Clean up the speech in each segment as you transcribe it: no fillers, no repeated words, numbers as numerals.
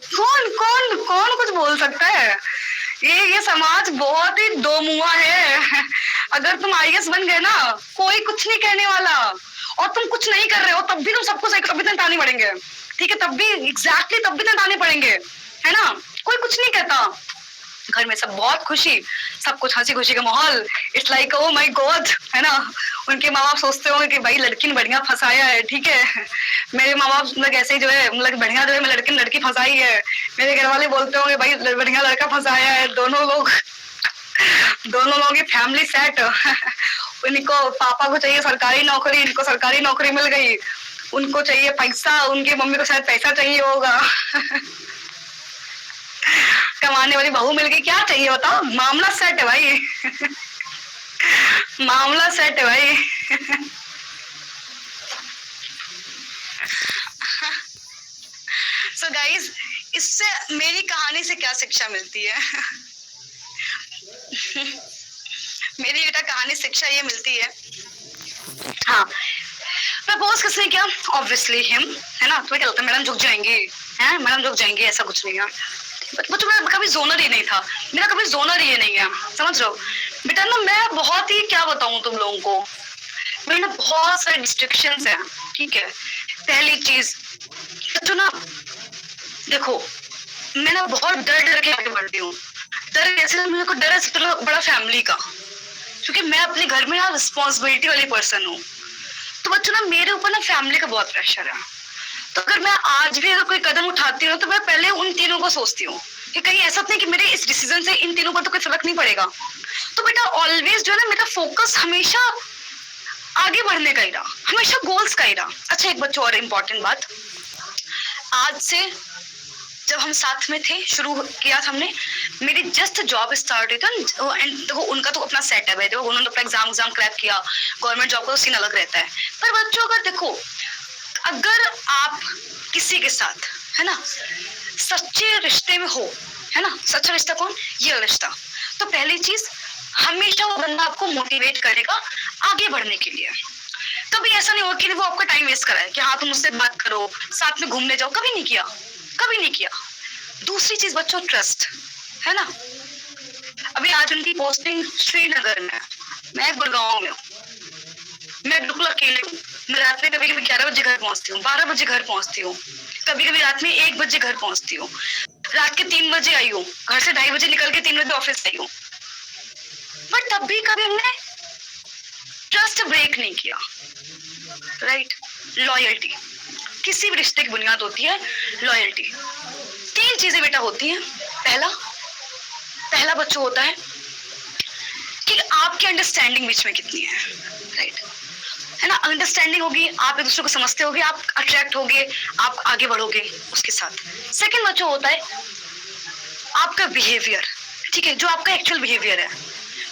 कौन कौन कौन कुछ बोल सकता है? ये समाज बहुत ही दो मुआ है। अगर तुम आईएएस बन गए ना, कोई कुछ नहीं कहने वाला। और तुम कुछ नहीं कर रहे हो तब भी तुम सबको तब भी ताने पड़ेंगे। ठीक है, तब भी एग्जैक्टली तब भी ताने पड़ेंगे, है ना? कोई कुछ नहीं कहता। घर में सब बहुत खुशी, सब कुछ हंसी खुशी का माहौल। It's like oh my God, है ना? उनके माँ बाप सोचते होंगे कि भाई लड़की ने बढ़िया फंसाया है। ठीक है, मेरे माँ बाप मतलब ऐसे ही जो है मतलब बढ़िया जो है लड़की लड़की फंसाई है। मेरे घर वाले बोलते होंगे भाई बढ़िया लड़का फंसाया है। दोनों लोगों की फैमिली सेट। उनको पापा को चाहिए सरकारी नौकरी, इनको सरकारी नौकरी मिल गई। उनको चाहिए पैसा, उनकी मम्मी को शायद पैसा चाहिए होगा। कमाने वाली बहू मिल गई, क्या चाहिए बताओ? मामला सेट है भाई। मामला सेट है भाई। सो गाइज, इससे मेरी कहानी से क्या शिक्षा मिलती है? मेरी बेटा कहानी शिक्षा ये मिलती है, हाँ, प्रपोज किसने किया? ऑब्वियसली हिम, है ना? तुम्हें क्या लगता है मैडम झुक जाएंगी? है मैडम झुक जाएंगी? ऐसा कुछ नहीं है। बच्चों मेरा कभी जोनर ही नहीं था, मेरा कभी जोनर ही नहीं है, समझ रहे हो? बेटा ना मैं बहुत ही क्या बताऊं तुम लोगों को, मेरे ना बहुत सारे डिस्ट्रिक्शंस हैं। ठीक है, पहली चीज तो ना देखो, मैं ना बहुत डर डर के आगे बढ़ती हूँ। डर कैसे? मेरे को डर है सबसे बड़ा फैमिली का, क्योंकि मैं अपने घर में ना रिस्पॉन्सिबिलिटी वाली पर्सन हूँ। तो बच्चों ना मेरे ऊपर ना फैमिली का बहुत प्रेशर है। तो अगर मैं आज भी अगर कोई कदम उठाती हूँ तो मैं पहले उन तीनों को सोचती हूँ कि कहीं ऐसा नहीं कि मेरे इस डिसीजन से इन तीनों पर तो कोई फर्क नहीं पड़ेगा। तो बेटा ऑलवेज जो है ना मेरा फोकस हमेशा आगे बढ़ने का ही रहा, हमेशा गोल्स का ही रहा। अच्छा एक बच्चों और इम्पोर्टेंट बात, आज से जब हम साथ में थे, शुरू किया था हमने, मेरी जस्ट जॉब स्टार्ट हुई था एंड देखो उनका तो अपना सेट है भाई, देखो उन्होंने अपना एग्जाम क्रैक किया। गवर्नमेंट जॉब का तो सीन अलग रहता है। पर बच्चों अगर देखो, अगर आप किसी के साथ, है ना, सच्चे रिश्ते में हो, है ना, सच्चा रिश्ता कौन? ये रिश्ता। तो पहली चीज, हमेशा वो बंदा आपको मोटिवेट करेगा आगे बढ़ने के लिए। कभी ऐसा नहीं होगा कि वो आपका टाइम वेस्ट कराए कि हाँ तुम मुझसे बात करो, साथ में घूमने जाओ, कभी नहीं किया, कभी नहीं किया। दूसरी चीज बच्चों, ट्रस्ट, है ना? अभी आज उनकी पोस्टिंग श्रीनगर में, मैं गुड़गांव में हूँ, मैं बिल्कुल अकेले हूँ। मैं रात में कभी कभी 11 बजे घर पहुंचती हूँ, 12 बजे घर पहुंचती हूँ, कभी कभी रात में 1 बजे घर पहुंचती हूँ, रात के 3 बजे आई हूँ, घर से 2:30 बजे निकल के 3 बजे ऑफिस आई हूँ। बट तब भी कभी हमने ट्रस्ट ब्रेक नहीं किया, राइट? लॉयल्टी, किसी भी रिश्ते की बुनियाद होती है लॉयल्टी। 3 चीजें बेटा होती हैं। पहला बच्चों होता है कि आपकी अंडरस्टैंडिंग बीच में कितनी है, राइट? है ना? अंडरस्टैंडिंग होगी, आप एक दूसरे को समझते होगे, आप अट्रैक्ट होगे, आप आगे बढ़ोगे उसके साथ। सेकंड बच्चों होता है आपका बिहेवियर, ठीक है, जो आपका एक्चुअल बिहेवियर है।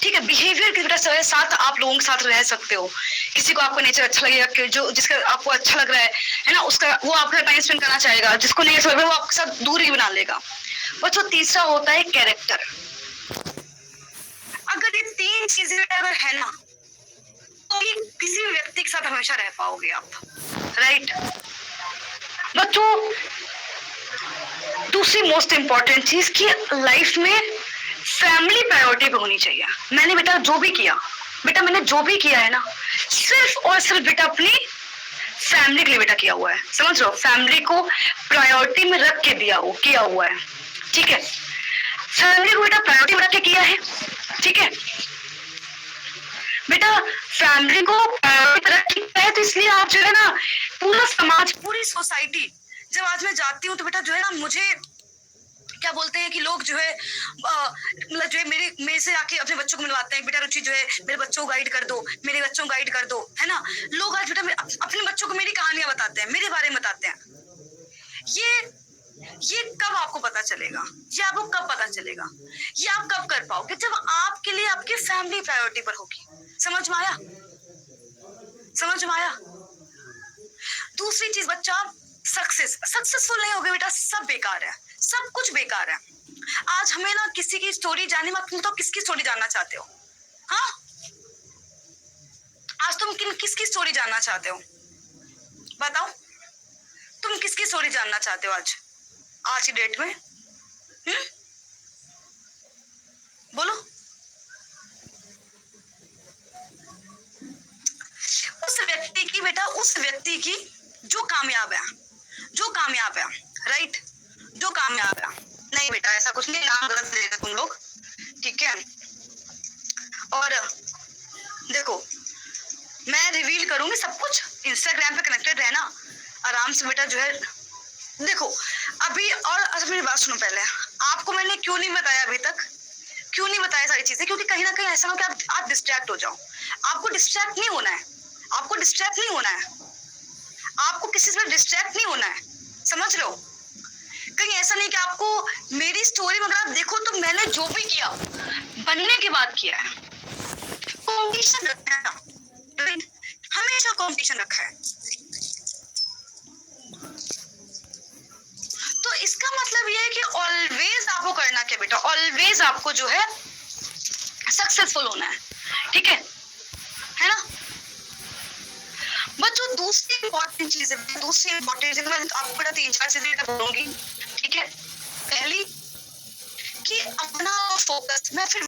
ठीक है, बिहेवियर की वजह से साथ आप लोगों के साथ रह सकते हो। किसी को आपका नेचर अच्छा लगेगा कि जो जिसका आपको अच्छा लग रहा है ना, उसका वो आपका टाइम स्पेंड करना चाहेगा। जिसको नहीं अच्छा लग रहा है वो आपके साथ दूरी बना लेगा। बच्चों तीसरा होता है कैरेक्टर। अगर ये 3 चीजें अगर है ना, तो किसी भी व्यक्ति के साथ हमेशा रह पाओगे आप, राइट? बच्चों दूसरी मोस्ट इंपॉर्टेंट चीज की लाइफ में फैमिली प्रायोरिटी पे होनी चाहिए। मैंने बेटा जो भी किया, बेटा मैंने जो भी किया है ना, सिर्फ और सिर्फ बेटा अपनी फैमिली के लिए बेटा किया हुआ है, समझ रहे हो? फैमिली को प्रायोरिटी में रख के किया हुआ है। ठीक है, फैमिली को बेटा प्रायोरिटी में रख के किया है। ठीक है बेटा, फैमिली को प्रायोरिटी रख के किया है, तो इसलिए आप जो है ना पूरा समाज, पूरी सोसाइटी, जब आज मैं जाती हूँ तो बेटा जो है ना मुझे क्या बोलते हैं कि लोग जो है मतलब जो है मेरे से आके अपने बच्चों को मिलवाते हैं, बेटा रुचि जो है मेरे बच्चों को गाइड कर दो, मेरे बच्चों को गाइड कर दो, है ना? लोग आज बेटा अपने बच्चों को मेरी कहानियां बताते हैं, मेरे बारे में बताते हैं। ये कब आपको पता चलेगा? ये आपको कब पता चलेगा? ये आप कब कर पाओगे? जब आपके लिए आपकी फैमिली प्रायोरिटी पर होगी। समझ में आया? समझ में आया? दूसरी चीज बच्चा, सक्सेसफुल नहीं होगे बेटा, सब बेकार है, सब कुछ बेकार है। आज हमें ना किसी की स्टोरी जानने में, तो किसकी स्टोरी जानना चाहते हो? हाँ, आज तुम किसकी स्टोरी जानना चाहते हो? बताओ, तुम किसकी स्टोरी जानना चाहते हो आज? आज की डेट में? बोलो। उस व्यक्ति की बेटा, उस व्यक्ति की जो कामयाब है, राइट, जो कामयाब है। नहीं बेटा ऐसा कुछ नहीं, नाम गलत दे देगा तुम लोग, ठीक है। और देखो मैं रिवील करूंगी सब कुछ, इंस्टाग्राम पे कनेक्टेड रहना आराम से बेटा जो है। देखो अभी, और अच्छा मेरी बात सुनो पहले, आपको मैंने क्यों नहीं बताया अभी तक, क्यों नहीं बताया सारी चीजें, क्योंकि कहीं ना कहीं ऐसा ना कि आप डिस्ट्रैक्ट हो जाओ। आपको डिस्ट्रैक्ट नहीं होना है, आपको डिस्ट्रैक्ट नहीं होना है, आपको किसी से डिस्ट्रैक्ट नहीं होना है, समझ लो। कहीं ऐसा नहीं कि आपको मेरी स्टोरी में अगर आप देखो तो मैंने जो भी किया बनने के बाद किया है। कंपटीशन रखा है ना, हमेशा कंपटीशन रखा है। तो इसका मतलब ये है कि ऑलवेज आपको करना क्या बेटा, ऑलवेज आपको जो है सक्सेसफुल होना है, ठीक है ना। बट जो दूसरी इंपॉर्टेंट चीज है, मैं आपको बेटा 3-4 चीजें बोलूंगी, ठीक है। पहली कि अपना फोकस, मैं फिर